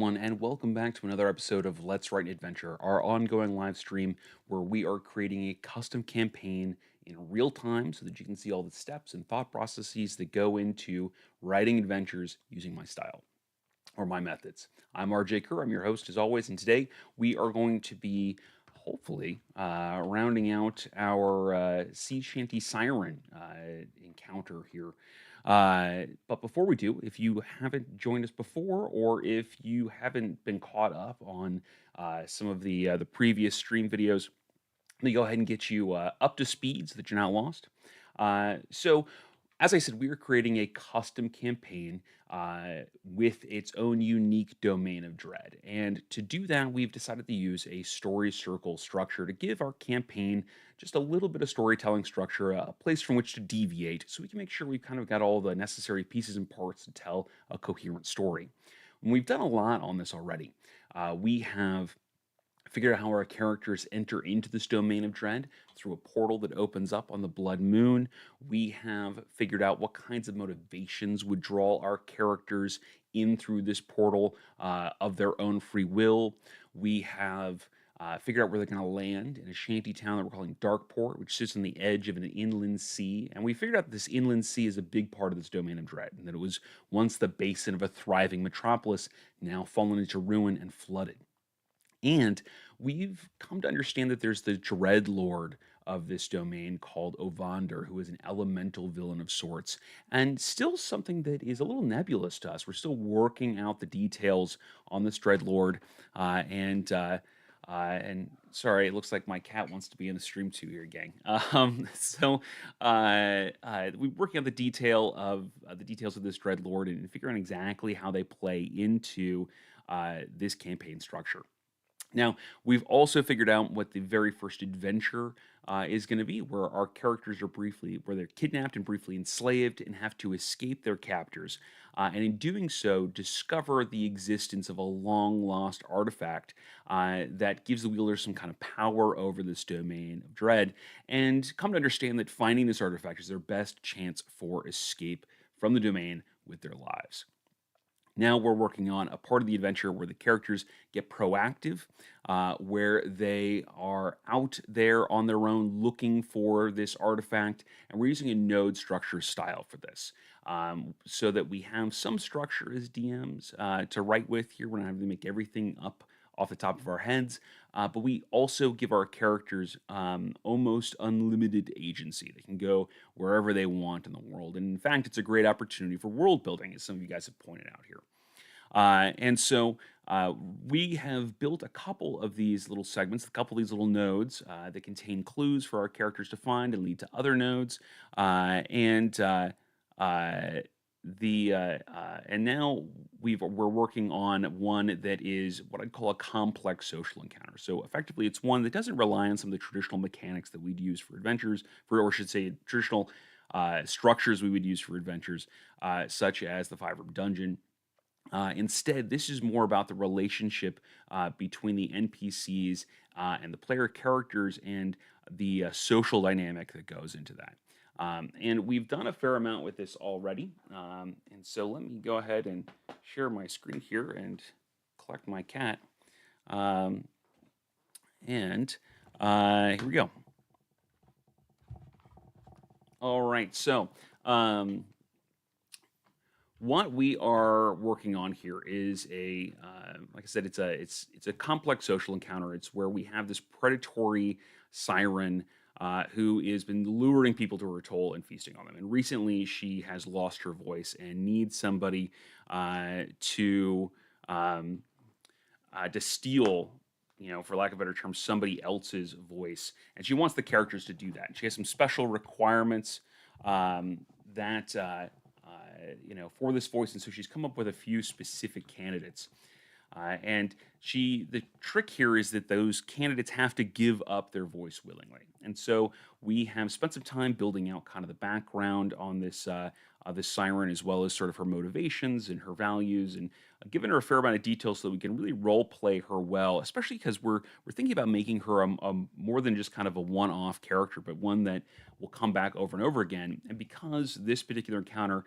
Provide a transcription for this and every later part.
One and welcome back to another episode of Let's Write an Adventure, our ongoing live stream where we are creating a custom campaign in real time so that you can see all the steps and thought processes that go into writing adventures using my style or my methods. I'm RJ Kerr, I'm your host as always, and today we are going to be hopefully rounding out our sea shanty siren encounter here. But before we do, if you haven't joined us before, or if you haven't been caught up on some of the previous stream videos, let me go ahead and get you up to speed so that you're not lost. So, as I said, we are creating a custom campaign with its own unique domain of dread. And to do that, we've decided to use a story circle structure to give our campaign just a little bit of storytelling structure, a place from which to deviate, so we can make sure we've kind of got all the necessary pieces and parts to tell a coherent story. And we've done a lot on this already. We have figure out how our characters enter into this domain of dread through a portal that opens up on the blood moon. We have figured out what kinds of motivations would draw our characters in through this portal of their own free will. We have figured out where they're going to land in a shanty town that we're calling Darkport, which sits on the edge of an inland sea. And we figured out that this inland sea is a big part of this domain of dread, and that it was once the basin of a thriving metropolis, now fallen into ruin and flooded. And we've come to understand that there's the dread lord of this domain called Ovander, who is an elemental villain of sorts, and still something that is a little nebulous to us. We're still working out the details on this dread lord, and sorry, it looks like my cat wants to be in the stream too here, gang. We're working on the details of this dread lord and figuring out exactly how they play into this campaign structure. Now, we've also figured out what the very first adventure is going to be, where our characters are where they're kidnapped and briefly enslaved and have to escape their captors. And in doing so, discover the existence of a long lost artifact that gives the wielder some kind of power over this domain of dread, and come to understand that finding this artifact is their best chance for escape from the domain with their lives. Now we're working on a part of the adventure where the characters get proactive, where they are out there on their own looking for this artifact. And we're using a node structure style for this, so that we have some structure as DMs to write with here. We're not having to make everything up off the top of our heads, but we also give our characters almost unlimited agency. They can go wherever they want in the world. And in fact, it's a great opportunity for world building, as some of you guys have pointed out here. And so we have built a couple of these little segments, a couple of these little nodes that contain clues for our characters to find and lead to other nodes. And the And now we're working on one that is what I'd call a complex social encounter. So effectively, it's one that doesn't rely on some of the traditional mechanics that we'd use for adventures, or I should say, traditional structures we would use for adventures, such as the five-room dungeon. Instead, this is more about the relationship between the NPCs and the player characters, and the social dynamic that goes into that. And we've done a fair amount with this already. And so let me go ahead and share my screen here and collect my cat. Um, and Here we go. All right. So, um, what we are working on here is like I said, it's a complex social encounter. It's where we have this predatory siren who has been luring people to her toll and feasting on them. And recently, she has lost her voice and needs somebody to steal, for lack of a better term, somebody else's voice. And she wants the characters to do that. And she has some special requirements that for this voice, and so she's come up with a few specific candidates. And the trick here is that those candidates have to give up their voice willingly. And so we have spent some time building out kind of the background on this siren, as well as sort of her motivations and her values, and given her a fair amount of detail so that we can really role play her well, especially because we're thinking about making her a more than just kind of a one-off character, but one that will come back over and over again. And because this particular encounter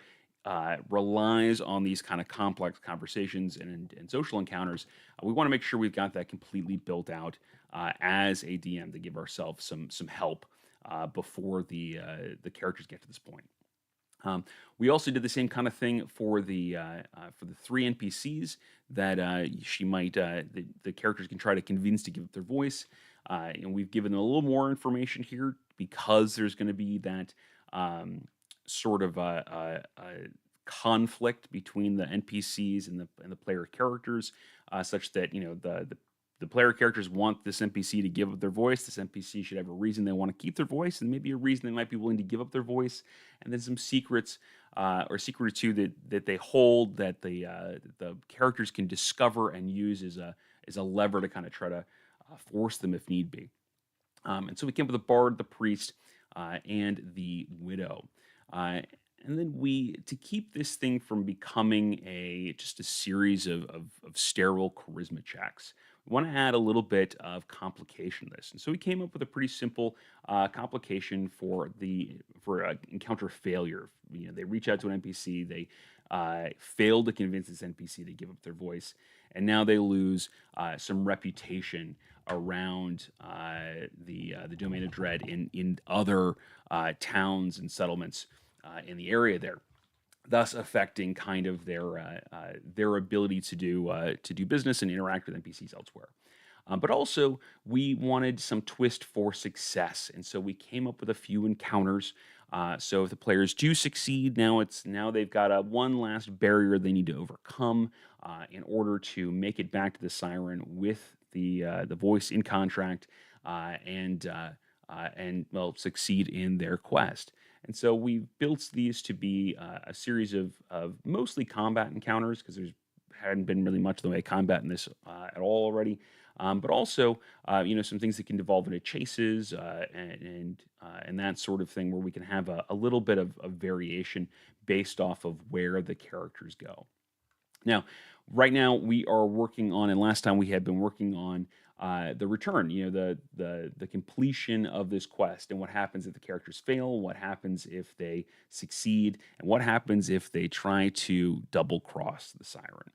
relies on these kind of complex conversations and social encounters, we want to make sure we've got that completely built out as a DM to give ourselves some help before the characters get to this point. We also did the same kind of thing for the three NPCs that the characters can try to convince to give up their voice, and we've given them a little more information here because there's going to be that sort of a conflict between the NPCs and the player characters, such that the player characters want this NPC to give up their voice. This NPC should have a reason they want to keep their voice, and maybe a reason they might be willing to give up their voice, and then some secrets or secret or two that they hold that the characters can discover and use as a lever to kind of try to force them if need be. And so we came up with the bard, the priest, and the widow. And then to keep this thing from becoming just a series of sterile charisma checks, we want to add a little bit of complication to this. And so we came up with a pretty simple complication for encounter failure. They reach out to an NPC, they fail to convince this NPC to give up their voice, and now they lose some reputation around the domain of dread in other towns and settlements in the area there, thus affecting kind of their ability to do business and interact with NPCs elsewhere. But also, we wanted some twist for success, and so we came up with a few encounters. So if the players do succeed, now they've got one last barrier they need to overcome in order to make it back to the siren with the voice in contract and well, succeed in their quest. And so we built these to be a series of mostly combat encounters because there's hadn't been really much in the way of combat in this at all already. But also, some things that can devolve into chases and that sort of thing, where we can have a little bit of variation based off of where the characters go. Now, right now we are working on, and last time we had been working on the return, the completion of this quest, and what happens if the characters fail, what happens if they succeed, and what happens if they try to double cross the siren.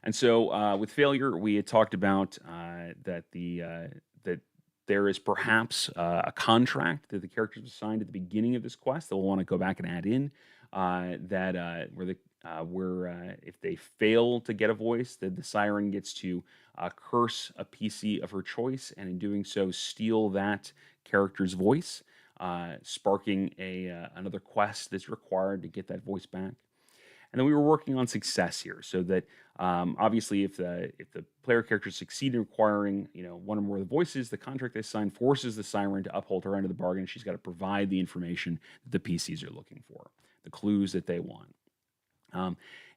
And so with failure, we had talked about that there is perhaps a contract that the characters assigned at the beginning of this quest that we'll want to go back and add in where if they fail to get a voice, that the siren gets to curse a PC of her choice, and in doing so, steal that character's voice, sparking another quest that's required to get that voice back. And then we were working on success here, so that obviously, if the player characters succeed in acquiring, one or more of the voices, the contract they sign forces the siren to uphold her end of the bargain. She's got to provide the information that the PCs are looking for, the clues that they want.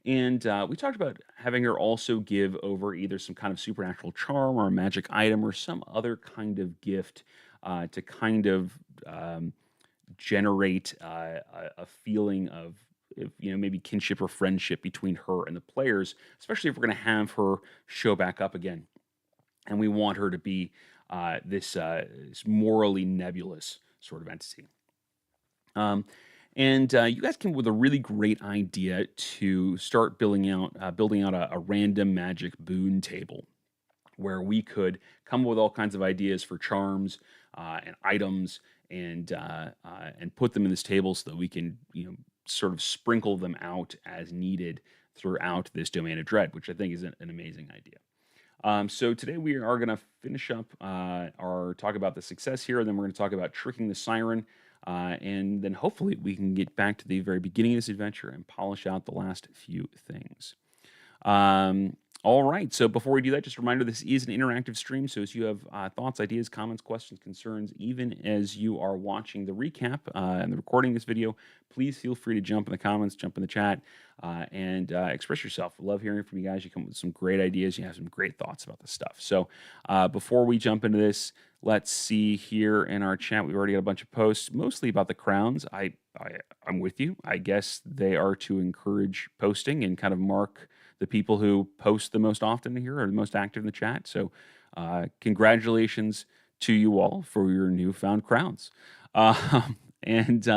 And we talked about having her also give over either some kind of supernatural charm or a magic item or some other kind of gift to kind of generate a feeling of maybe kinship or friendship between her and the players, especially if we're going to have her show back up again. And we want her to be this morally nebulous sort of entity. And you guys came up with a really great idea to start building out a random magic boon table, where we could come up with all kinds of ideas for charms and items, and put them in this table so that we can sort of sprinkle them out as needed throughout this domain of dread, which I think is an amazing idea. So today we are going to finish up our talk about the success here, and then we're going to talk about tricking the siren. And then hopefully we can get back to the very beginning of this adventure and polish out the last few things. All right, so before we do that, just a reminder, this is an interactive stream, so as you have thoughts, ideas, comments, questions, concerns, even as you are watching the recap and the recording of this video, please feel free to jump in the comments, jump in the chat, and express yourself. I love hearing from you guys. You come up with some great ideas. You have some great thoughts about this stuff. So before we jump into this, let's see here in our chat. We've already got a bunch of posts, mostly about the crowns. I'm with you. I guess they are to encourage posting and kind of mark the people who post the most often here or the most active in the chat. So congratulations to you all for your newfound crowns. And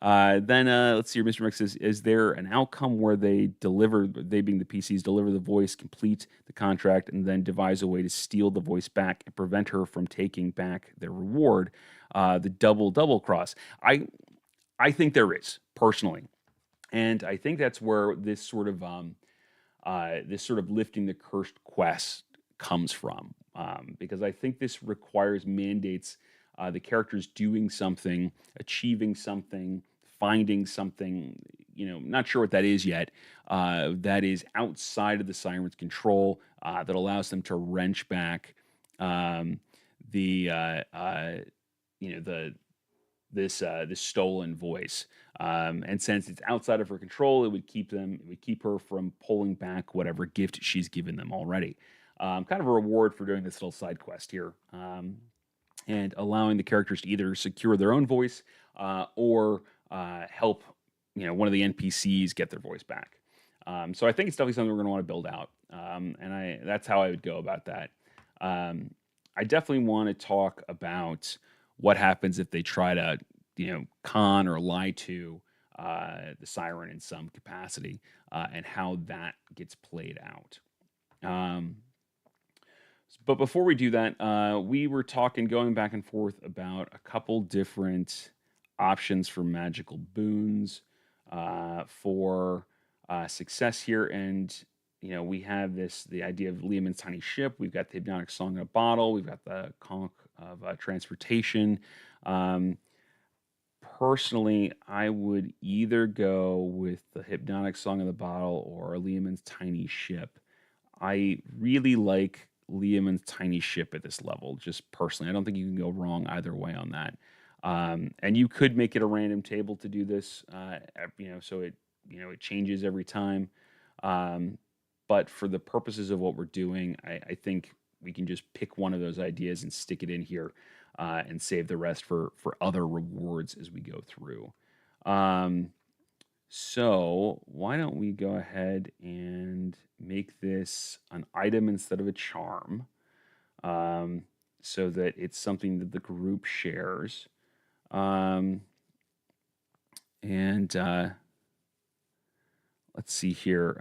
Then let's see here. Mr. Mix says, is there an outcome where they being the PCs, deliver the voice, complete the contract, and then devise a way to steal the voice back and prevent her from taking back their reward? The double cross. I think there is personally, and I think that's where this sort of lifting the cursed quest comes from, because I think this requires mandates the characters doing something, achieving something, finding something, not sure what that is yet, that is outside of the siren's control, that allows them to wrench back the this stolen voice. And since it's outside of her control, it would keep her from pulling back whatever gift she's given them already. Kind of a reward for doing this little side quest here, and allowing the characters to either secure their own voice, or help one of the NPCs get their voice back. So I think it's definitely something we're going to want to build out, and that's how I would go about that. I definitely want to talk about what happens if they try to, con or lie to the siren in some capacity, and how that gets played out. Um, but before we do that, we were going back and forth about a couple different options for magical boons for success here, and we have the idea of Leomund's tiny ship. We've got the hypnotic song in a bottle. We've got the conch of transportation. Um, Personally, I would either go with the hypnotic song in the bottle or Leomund's tiny ship. I really like Leomund's tiny ship at this level, just personally. I don't think you can go wrong either way on that. And you could make it a random table to do this, so it changes every time. Um, but for the purposes of what we're doing, I think we can just pick one of those ideas and stick it in here, and save the rest for other rewards as we go through. Um, so why don't we go ahead and make this an item instead of a charm, um, so that it's something that the group shares. Um, and let's see here.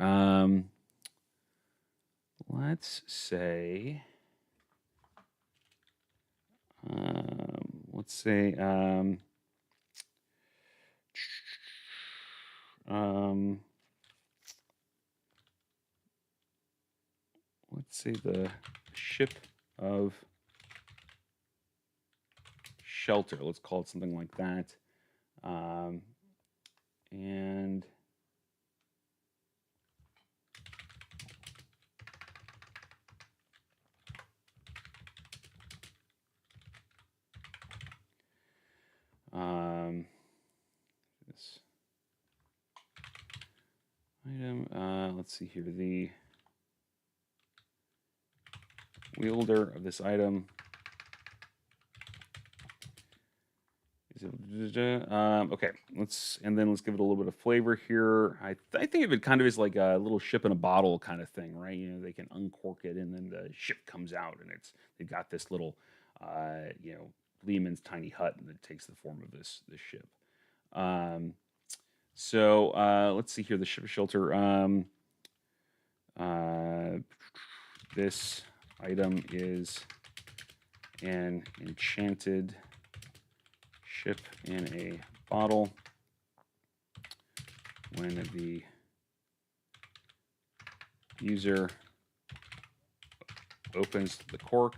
Let's say, let's say, um, let's say the ship of shelter. Let's call it something like that. And this item, let's see here, the wielder of this item is okay. Let's give it a little bit of flavor here. I think of it kind of as like a little ship in a bottle kind of thing, right? They can uncork it and then the ship comes out, and they've got this little Leomund's tiny hut, and it takes the form of this ship. So let's see here, the ship of shelter. This item is an enchanted ship in a bottle. When the user opens the cork,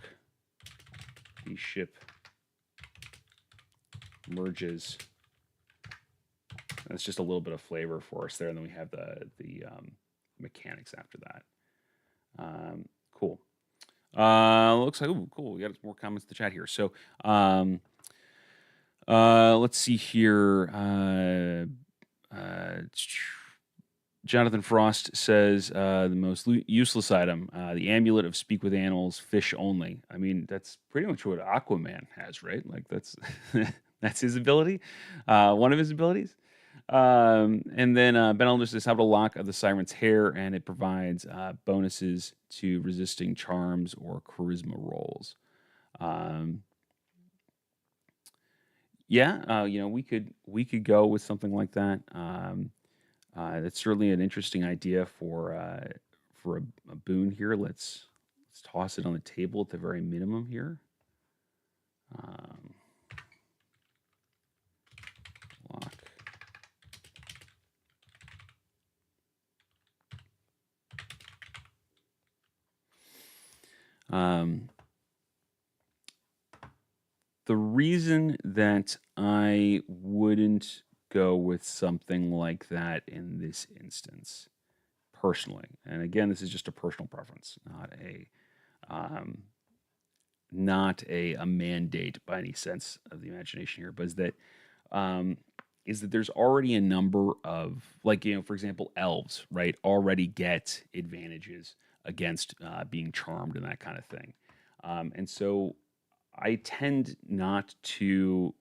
the ship merges. That's just a little bit of flavor for us there, and then we have the mechanics after that. Cool. Looks like, ooh, cool. We got more comments in the chat here. So, let's see here. Jonathan Frost says the most useless item, the amulet of speak with animals, fish only. I mean, that's pretty much what Aquaman has, right? Like that's that's his ability, one of his abilities. And then Ben Elder says, have a lock of the siren's hair, and it provides bonuses to resisting charms or charisma rolls. Yeah, we could go with something like that. That's certainly an interesting idea for a boon here. Let's toss it on the table at the very minimum here. Um, Lock. Um, the reason that I wouldn't go with something like that in this instance, personally, and again, this is just a personal preference, um, not a mandate by any sense of the imagination here, but um, is that there's already a number of, like, for example, elves, right, already get advantages against being charmed and that kind of thing. And so I tend not to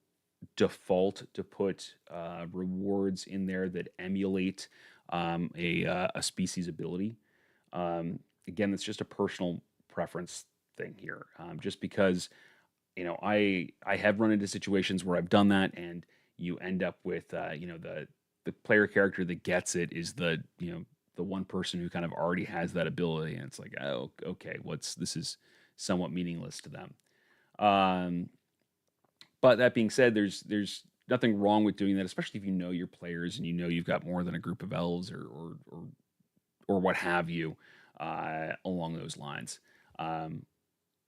default to put rewards in there that emulate a species ability. Again, it's just a personal preference thing here. Just because I have run into situations where I've done that, and you end up with the player character that gets it is the one person who kind of already has that ability, and it's like, oh, okay, what's this is somewhat meaningless to them. Um, but that being said, there's nothing wrong with doing that, especially if you know your players and you know you've got more than a group of elves or what have you along those lines. Um,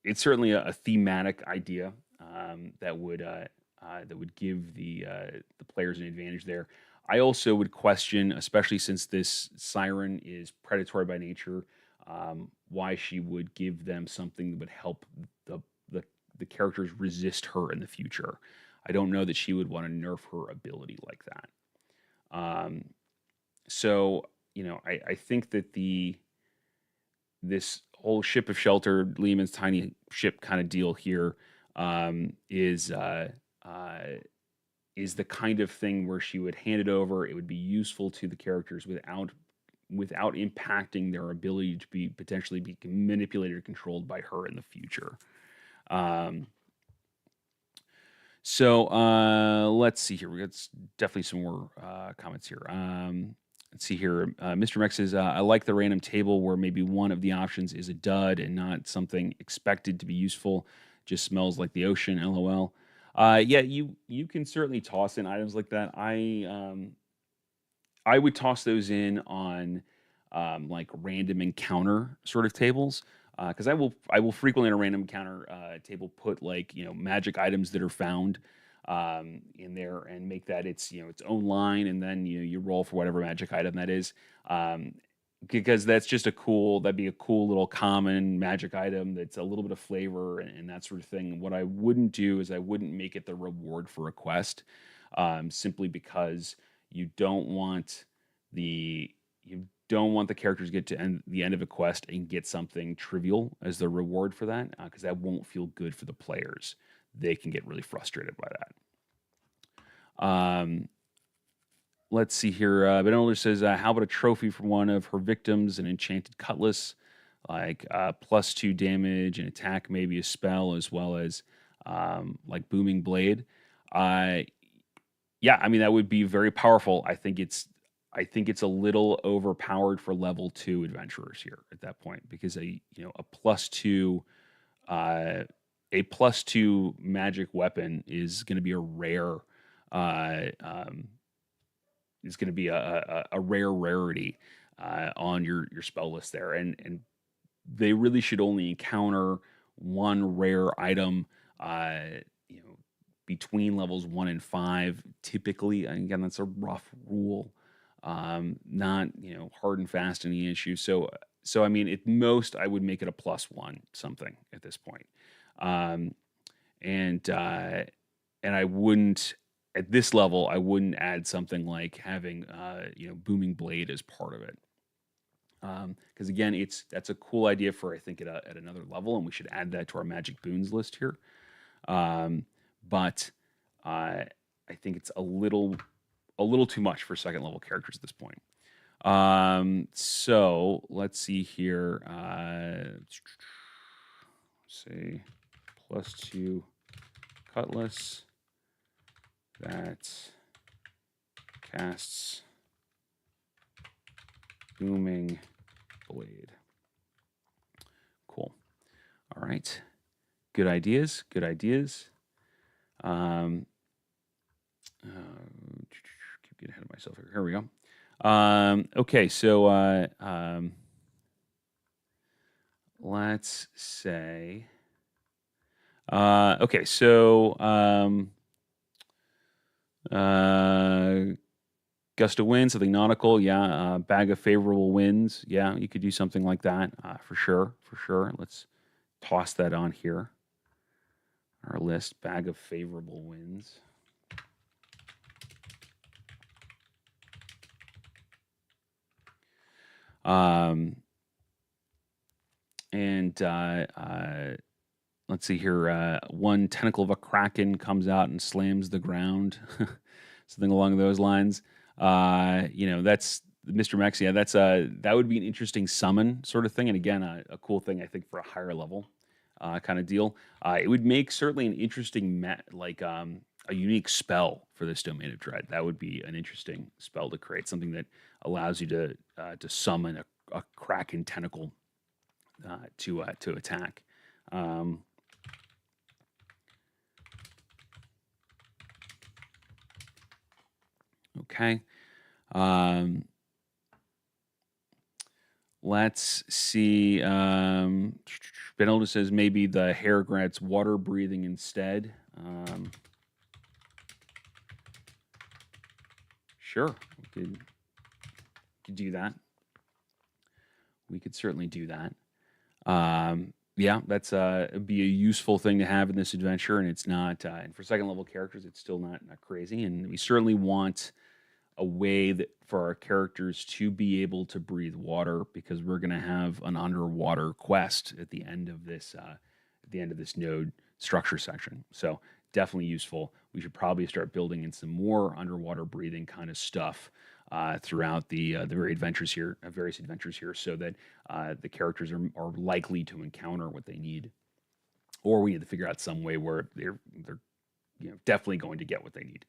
it's certainly a thematic idea that would give the players an advantage there. I also would question, especially since this siren is predatory by nature, why she would give them something that would help the, the the characters resist her in the future. I don't know that she would want to nerf her ability like that. Um, so I think that the this whole ship of shelter, Lehman's tiny ship kind of deal here, um, is uh, uh, is the kind of thing where she would hand it over. It would be useful to the characters without impacting their ability to be potentially be manipulated or controlled by her in the future. Um, let's see here. We got definitely some more comments here. Let's see here. Mr. Mex says, I like the random table where maybe one of the options is a dud and not something expected to be useful. Just smells like the ocean. LOL. Yeah, you can certainly toss in items like that. I would toss those in on like random encounter sort of tables because I will frequently in a random encounter table put like magic items that are found in there and make that its own line, and then you roll for whatever magic item that is. Um, because that'd be a cool little common magic item that's a little bit of flavor and that sort of thing. What I wouldn't do is I wouldn't make it the reward for a quest, simply because you don't want the you don't want the characters to get to the end of a quest and get something trivial as the reward for that, because that won't feel good for the players. They can get really frustrated by that. Let's see here. Benolder says, how about a trophy for one of her victims, an enchanted cutlass, like +2 damage and attack, maybe a spell, as well as like booming blade. Uh, yeah, I mean that would be very powerful. I think it's a little overpowered for level 2 adventurers here at that point, because a uh +2 magic weapon is going to be a rare uh um is going to be a rare rarity on your spell list there, and they really should only encounter one rare item, uh, you know, between levels 1 and 5, typically. And again, that's a rough rule, not hard and fast any issue. So I mean, at most, I would make it a +1 something at this point, um, and I wouldn't at this level. I wouldn't add something like having booming blade as part of it, because again, that's a cool idea for, I think, at another level, and we should add that to our magic boons list here. But uh, I think it's a little too much for second level characters at this point. So let's see here. Say +2 cutlass. that casts booming blade. Cool. All right. Good ideas. Good ideas. Keep getting ahead of myself here. Here we go. Okay, so let's say. Okay, so gust of wind, something nautical, yeah. Bag of favorable winds, yeah. You could do something like that for sure, for sure. Let's toss that on here. Our list, bag of favorable winds. And let's see here. One tentacle of a kraken comes out and slams the ground, something along those lines. That's Mr. Mex. Yeah, that would be an interesting summon sort of thing, and again, a cool thing I think for a higher level kind of deal. It would make certainly an interesting a unique spell for this Domain of Dread. That would be an interesting spell to create, something that allows you to summon a kraken tentacle to attack. Okay. Let's see. Benelda says maybe the hair grants water breathing instead. Sure, we could do that. We could certainly do that. Yeah, that's it'd be a useful thing to have in this adventure, and it's not. And for second level characters, it's still not crazy. And we certainly want a way that for our characters to be able to breathe water, because we're going to have an underwater quest at the end of this node structure section. So definitely useful. We should probably start building in some more underwater breathing kind of stuff throughout the various adventures here, so that the characters are likely to encounter what they need, or we need to figure out some way where they're definitely going to get what they need.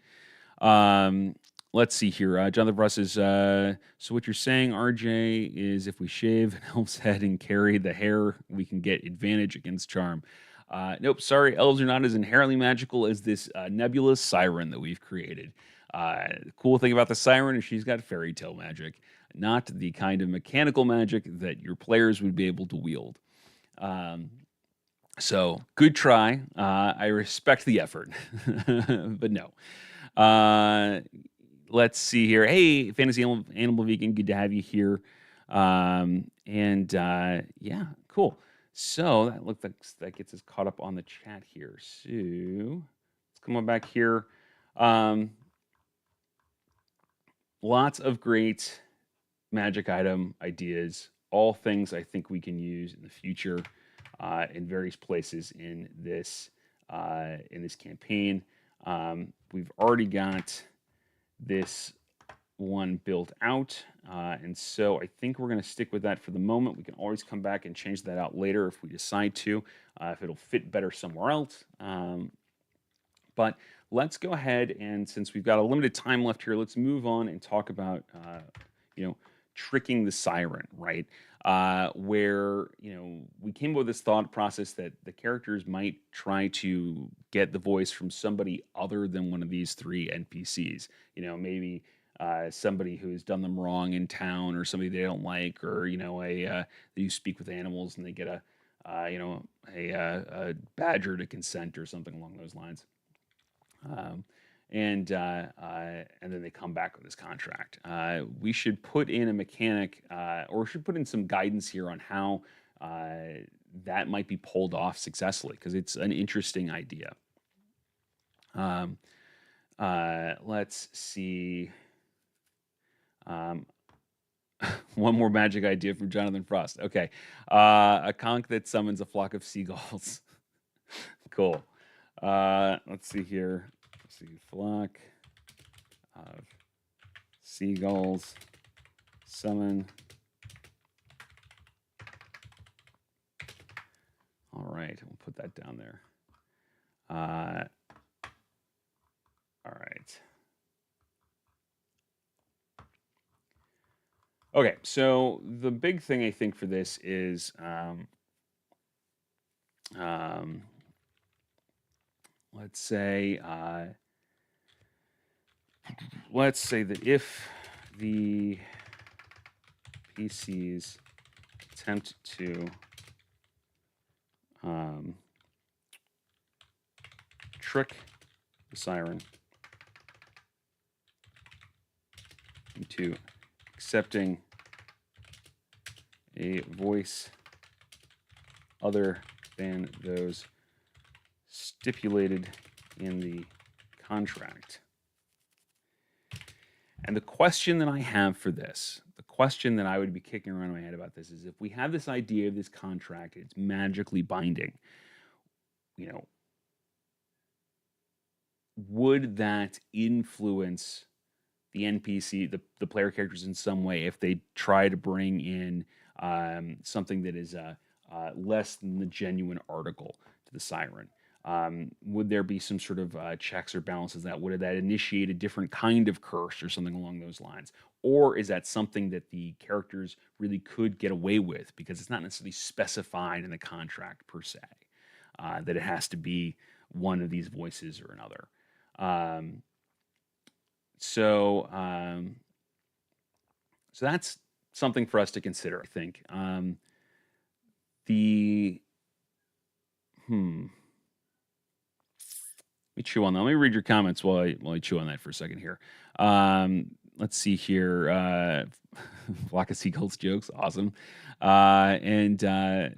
Let's see here. Jonathan Russ is, so what you're saying, RJ, is if we shave an elf's head and carry the hair, we can get advantage against charm. Nope, sorry, elves are not as inherently magical as this nebulous siren that we've created. The cool thing about the siren is she's got fairy tale magic, not the kind of mechanical magic that your players would be able to wield. So good try. I respect the effort, but no. Let's see here. Hey, Fantasy Animal Vegan, good to have you here. Yeah, cool. So that looks like that gets us caught up on the chat here. So let's come on back here. Lots of great magic item ideas, all things I think we can use in the future in various places in this campaign. We've already got this one built out, and so I think we're going to stick with that for the moment. We can always come back and change that out later if we decide to, if it'll fit better somewhere else. But let's go ahead, and since we've got a limited time left here, let's move on and talk about tricking the siren, right? Where we came up with this thought process that the characters might try to get the voice from somebody other than one of these three NPCs. Maybe somebody who's done them wrong in town, or somebody they don't like, or you speak with animals and they get a badger to consent or something along those lines. And then they come back with this contract. We should put in a mechanic, or should put in some guidance here on how that might be pulled off successfully, because it's an interesting idea. Let's see. One more magic idea from Jonathan Frost. Okay. A conch that summons a flock of seagulls. Cool. Let's see here. Let's see. Flock of seagulls summon. All right. We'll put that down there. All right. Okay, so the big thing I think for this is um, let's say that if the PCs attempt to trick the siren into accepting a voice other than those stipulated in the contract. And the question that I have for this, the question that I would be kicking around in my head about this is, if we have this idea of this contract, it's magically binding, would that influence the NPC, the player characters in some way, if they try to bring in something that is less than the genuine article to the siren? Would there be some sort of checks or balances that would that initiate a different kind of curse or something along those lines? Or is that something that the characters really could get away with because it's not necessarily specified in the contract per se, that it has to be one of these voices or another? Um, so, so that's something for us to consider, I think. The Let me chew on that. Let me read your comments while I chew on that for a second here. Let's see here. Flock of Seagulls jokes, awesome. Fantasy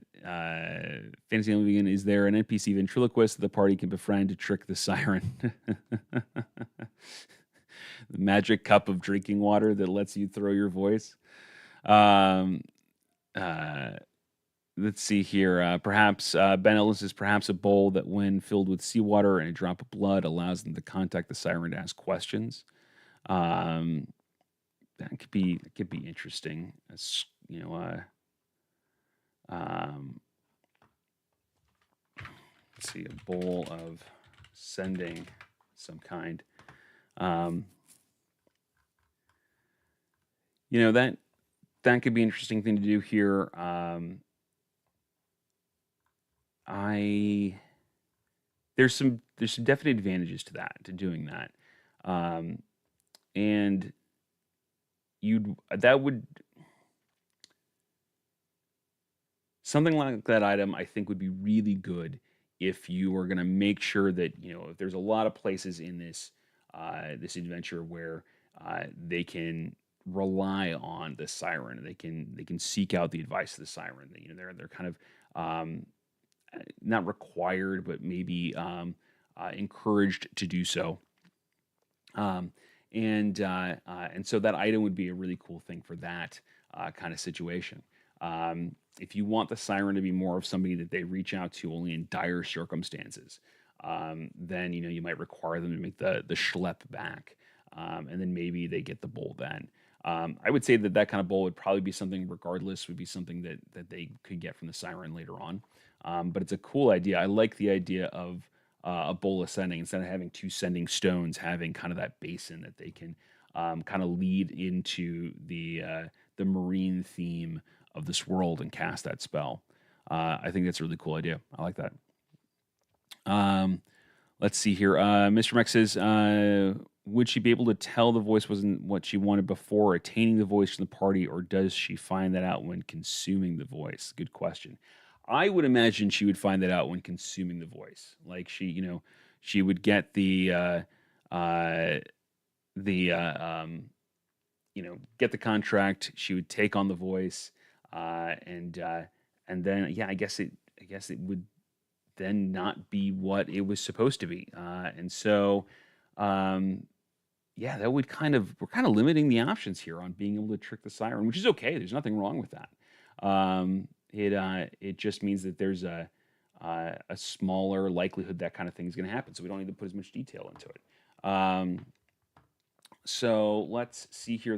Living, is there an NPC ventriloquist that the party can befriend to trick the siren? The magic cup of drinking water that lets you throw your voice. Um, Let's see here. Perhaps Ben Ellis is perhaps a bowl that, when filled with seawater and a drop of blood, allows them to contact the siren to ask questions. Um, that could be interesting. Let's see, a bowl of sending some kind. That could be an interesting thing to do here. There's some definite advantages to doing that, and something like that item I think would be really good if you are going to make sure that, if there's a lot of places in this adventure where they can rely on the siren, they can seek out the advice of the siren. They're kind of not required, but maybe encouraged to do so. And so that item would be a really cool thing for that kind of situation. If you want the siren to be more of somebody that they reach out to only in dire circumstances, then you might require them to make the schlep back, and then maybe they get the bowl then. I would say that kind of bowl would probably be something, regardless, would be something that they could get from the siren later on. But it's a cool idea. I like the idea of a bowl of sending, instead of having two sending stones, having kind of that basin that they can kind of lead into the marine theme of this world and cast that spell. I think that's a really cool idea. I like that. Let's see here. Mr. Mex says, would she be able to tell the voice wasn't what she wanted before attaining the voice from the party, or does she find that out when consuming the voice? Good question. I would imagine she would find that out when consuming the voice. Like she would get get the contract. She would take on the voice, and then I guess it would then not be what it was supposed to be, and so that would we're kind of limiting the options here on being able to trick the siren, which is okay. There's nothing wrong with that. It just means that there's a smaller likelihood that kind of thing is going to happen, so we don't need to put as much detail into it. So let's see here.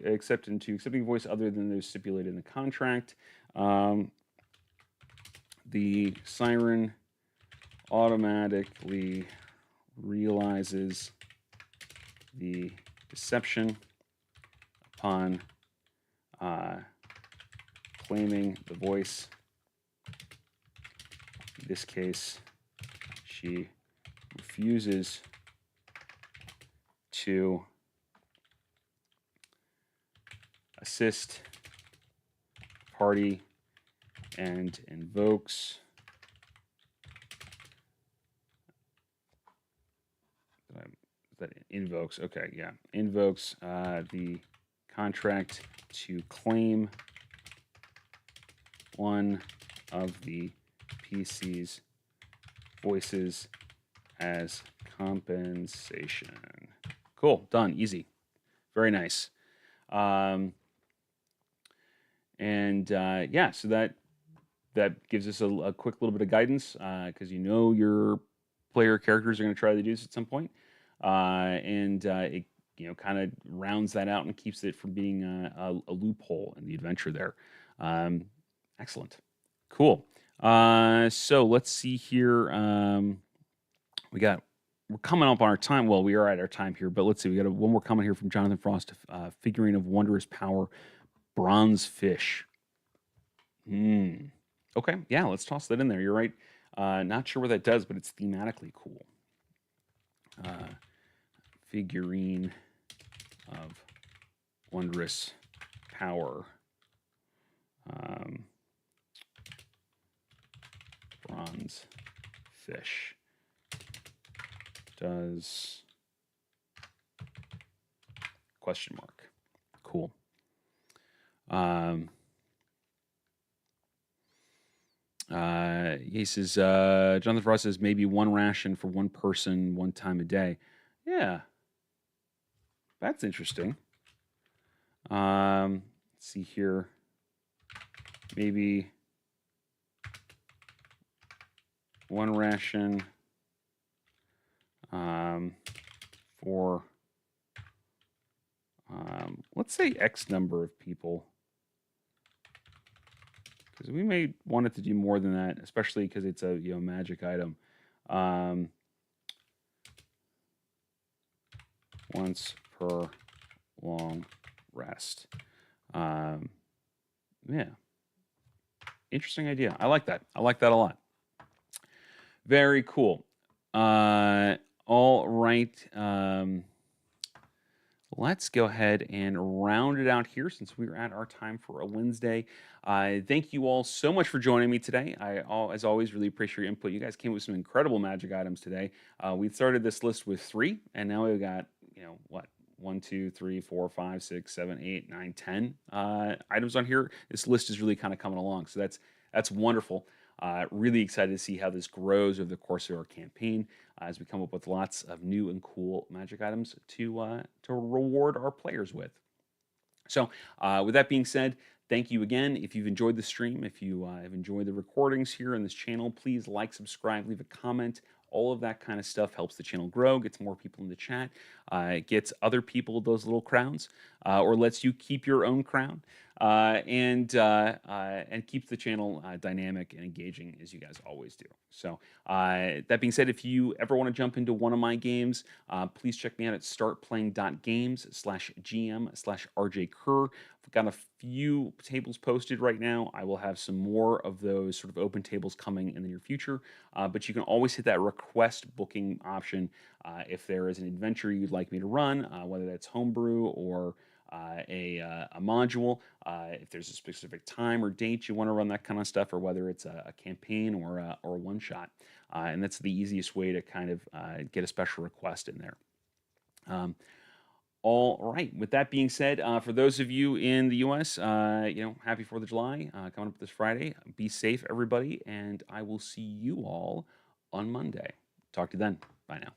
Accepting voice other than those stipulated in the contract. The siren automatically realizes the deception upon claiming the voice. In this case, she refuses to assist party and invokes okay, yeah, invokes the contract to claim one of the PC's voices as compensation. Cool, done, easy, very nice. Yeah, so that gives us a quick little bit of guidance because your player characters are going to try to do this at some point, it kind of rounds that out and keeps it from being a loophole in the adventure there. Excellent, cool. So let's see here. We're coming up on our time. Well, we are at our time here, but let's see. We got one more comment here from Jonathan Frost. Figurine of wondrous power, bronze fish. Okay, yeah, let's toss that in there. You're right. Not sure what that does, but it's thematically cool. Figurine of wondrous power. Bronze fish. Does question mark. Cool. He says, Jonathan Frost says maybe one ration for one person, one time a day. Yeah. That's interesting. Let's see here. Maybe one ration for, let's say X number of people. Because we may want it to do more than that, especially because it's a magic item. Once per long rest. Yeah. Interesting idea. I like that. I like that a lot. Very cool. All right. Let's go ahead and round it out here since we're at our time for a Wednesday. Thank you all so much for joining me today. As always, really appreciate your input. You guys came with some incredible magic items today. We started this list with 3, and now we've got, 1, 2, 3, 4, 5, 6, 7, 8, 9, 10 items on here. This list is really kind of coming along, so that's wonderful. Really excited to see how this grows over the course of our campaign as we come up with lots of new and cool magic items to reward our players with. So with that being said, thank you again. If you've enjoyed the stream, if you have enjoyed the recordings here on this channel, please like, subscribe, leave a comment. All of that kind of stuff helps the channel grow, gets more people in the chat, gets other people those little crowns, or lets you keep your own crown, and keeps the channel dynamic and engaging as you guys always do. So that being said, if you ever want to jump into one of my games, please check me out at startplaying.games/GM/RJ Kerr. I've got a few tables posted right now. I will have some more of those sort of open tables coming in the near future, but you can always hit that request booking option if there is an adventure you'd like me to run, whether that's homebrew or a module, if there's a specific time or date you want to run that kind of stuff, or whether it's a campaign or a one-shot. And that's the easiest way to kind of get a special request in there. All right. With that being said, for those of you in the U.S., happy 4th of July coming up this Friday. Be safe, everybody, and I will see you all on Monday. Talk to you then. Bye now.